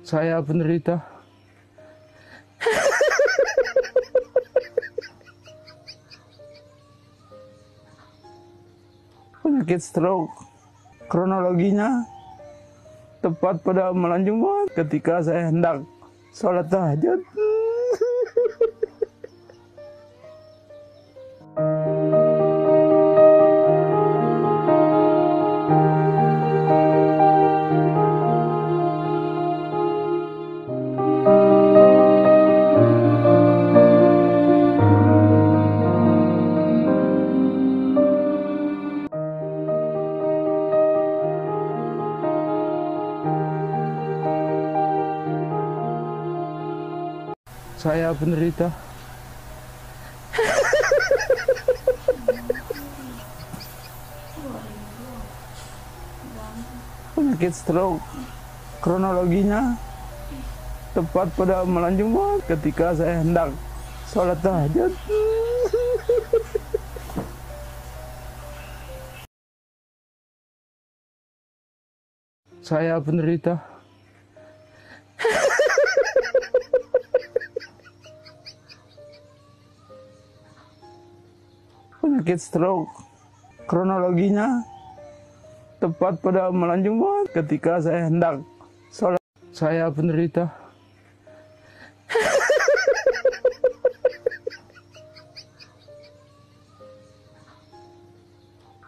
Saya penderita penyakit stroke. Kronologinya tepat pada malam Jumat ketika saya hendak sholat tahajud. Saya penderita penyakit stroke. Kronologinya tepat pada malam Jumat ketika saya hendak sholat tahajud. Saya penderita penyakit stroke. Kronologinya tepat pada malam Jumat ketika saya hendak sholat. Saya penderita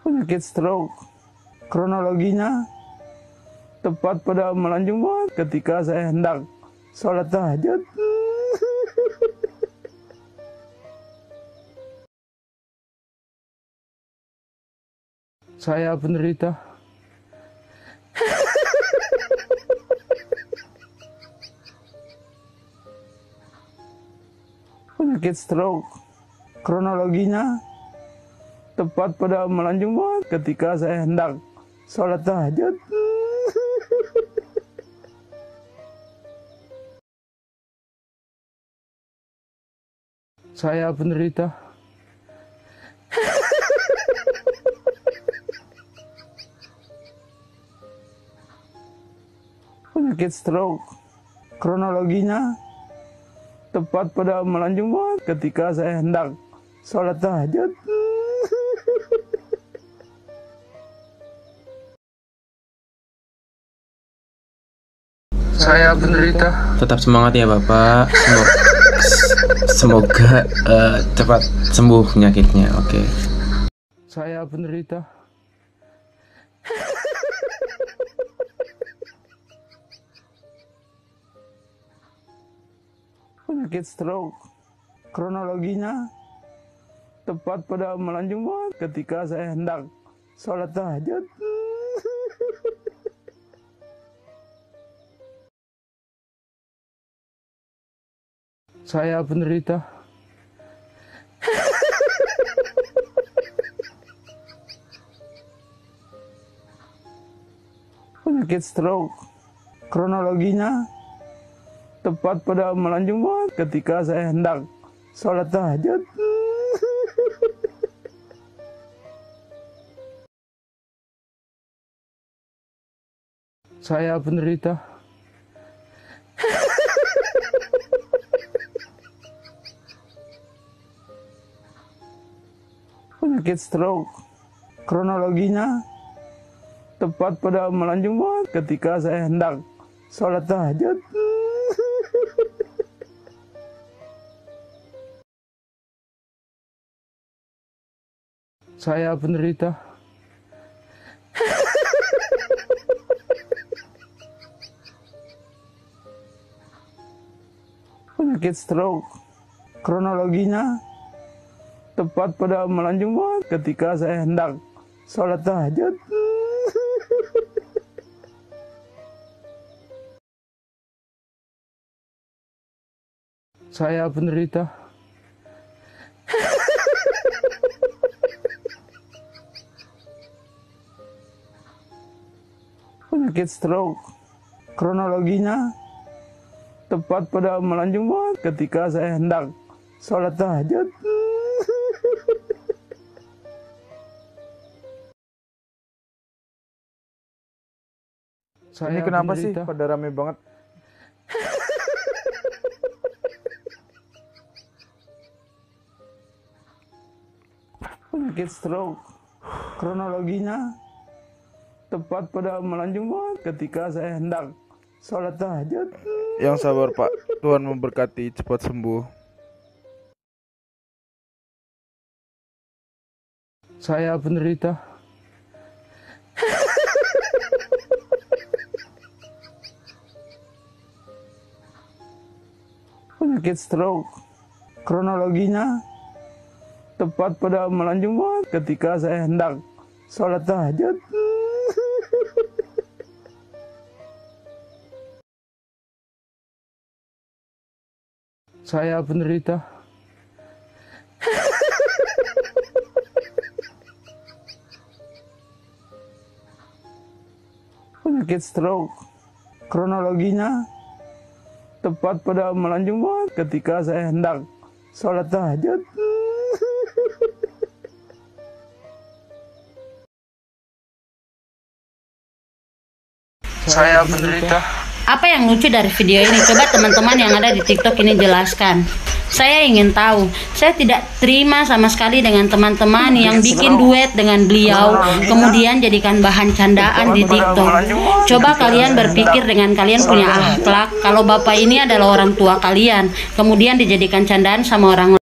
penyakit stroke. Kronologinya tepat pada malam Jumat ketika saya hendak sholat tahajud. Saya penderita penyakit stroke. Kronologinya tepat pada malam Jumat ketika saya hendak sholat tahajud. Saya penderita penyakit stroke. Kronologinya tepat pada malam Jumat ketika saya hendak sholat tahajud. Saya penderita. Tetap semangat ya Bapak. Semoga cepat sembuh penyakitnya. Oke. Saya penderita penyakit stroke. Kronologinya tepat pada malam Jumat ketika saya hendak sholat tahajud. Saya penderita penyakit stroke. Kronologinya tepat pada malam Jumat ketika saya hendak sholat tahajud. Saya penderita penyakit stroke. Kronologinya tepat pada malam Jumat ketika saya hendak sholat tahajud. Saya penderita penyakit stroke. Kronologinya tepat pada malam Jumat ketika saya hendak sholat tahajud. Saya penderita penyakit stroke. Kronologinya tepat pada malam Jumat ketika saya hendak sholat tahajud. Ini kenapa sih pada rame banget? Penyakit stroke. Kronologinya tepat pada malam Jumat ketika saya hendak sholat tahajud. Yang sabar Pak, Tuhan memberkati, cepat sembuh. Saya penderita penyakit stroke. Kronologinya tepat pada malam Jumat ketika saya hendak sholat tahajud. Saya penderita penyakit stroke. Kronologinya tepat pada malam Jumat ketika saya hendak sholat tahajud. Saya penderita. Apa yang lucu dari video ini? Coba teman-teman yang ada di TikTok ini jelaskan. Saya ingin tahu. Saya tidak terima sama sekali dengan teman-teman yang bikin duet dengan beliau, kemudian jadikan bahan candaan di TikTok. Coba kalian berpikir dengan kalian punya akhlak. Kalau bapak ini adalah orang tua kalian, kemudian dijadikan candaan sama orang lain.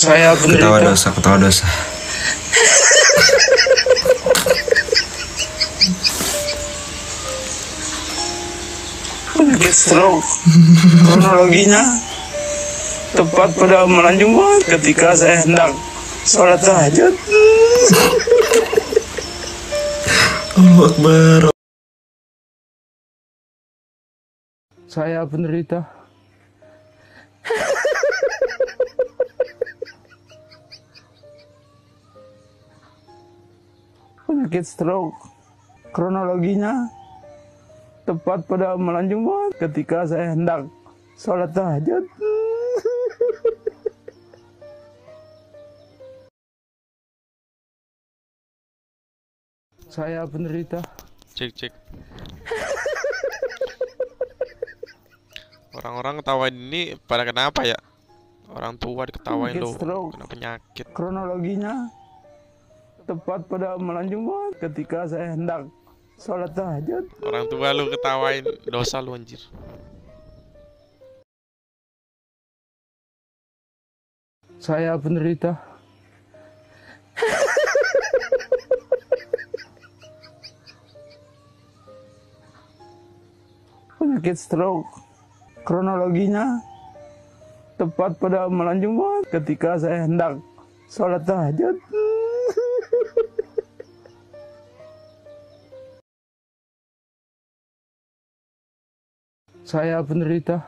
Saya penderita. Ketawa dosa. Penyakit stroke. Kronologinya tepat pada malam Jumat ketika saya hendak sholat tahajud. Allahu Akbar. Saya penderita penyakit stroke. Kronologinya tepat pada malam Jumat ketika saya hendak sholat tahajud. Saya penderita. Cek. Orang-orang ketawain ini pada kenapa ya? Orang tua diketawain Penyakit loh. stroke. Kena penyakit. Kronologinya tepat pada malam Jumat ketika saya hendak sholat tahajud. Orang tua lu ketawain, dosa lu anjir. Saya penderita penyakit stroke. Kronologinya tepat pada malam Jumat ketika saya hendak sholat tahajud. Saya penderita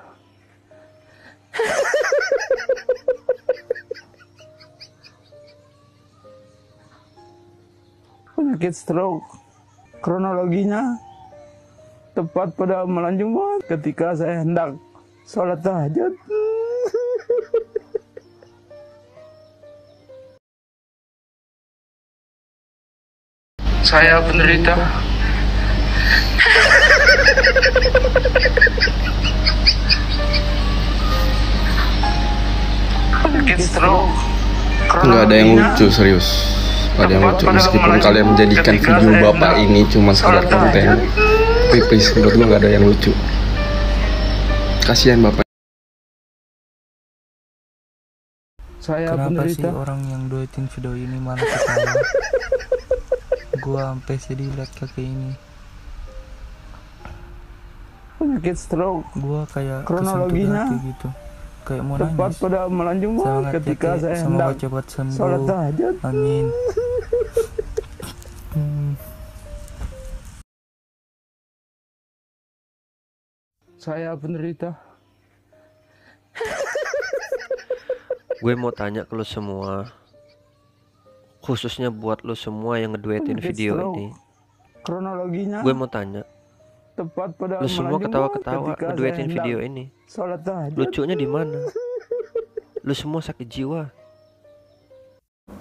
penyakit stroke. Kronologinya tepat pada malam Jumat ketika saya hendak sholat tahajud. Saya penderita penyakit stroke. Nggak ada yang lucu, serius. Nggak ada yang lucu. Meskipun kalian menjadikan video bapak ini cuma sekedar konten, tapi please, menurut gue nggak ada yang lucu. Kasihan bapak. Saya Kenapa sih penderita orang yang duetin video ini malah ketawa? Gua sampai sedih liat kakek ini. penyakit stroke. Gua kayak Kronologinya kesentuh hati gitu, kayak mau tepat nangis. pada malam Jumat Semangat ketika kakek, saya semoga hendak cepat sholat sembuh. tahajud. Amin. Saya penderita Gue mau tanya ke lu semua, khususnya buat lo semua yang ngeduetin Penyakit video stroke. ini. Kronologinya Gue mau tanya, tepat pada lo semua malam ketawa-ketawa Jumat ketika ngeduetin saya video hendak ini. sholat tahajud. Lucunya di mana? Lo semua sakit jiwa.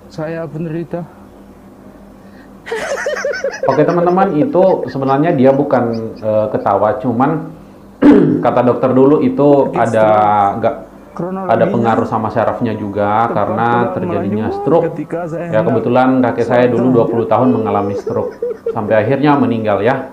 Saya penderita. Oke teman-teman, itu sebenarnya dia bukan ketawa, cuman kata dokter dulu itu ada pengaruh sama syarafnya juga karena terjadinya stroke. Ya kebetulan kakek saya dulu 20 tahun mengalami stroke sampai akhirnya meninggal ya.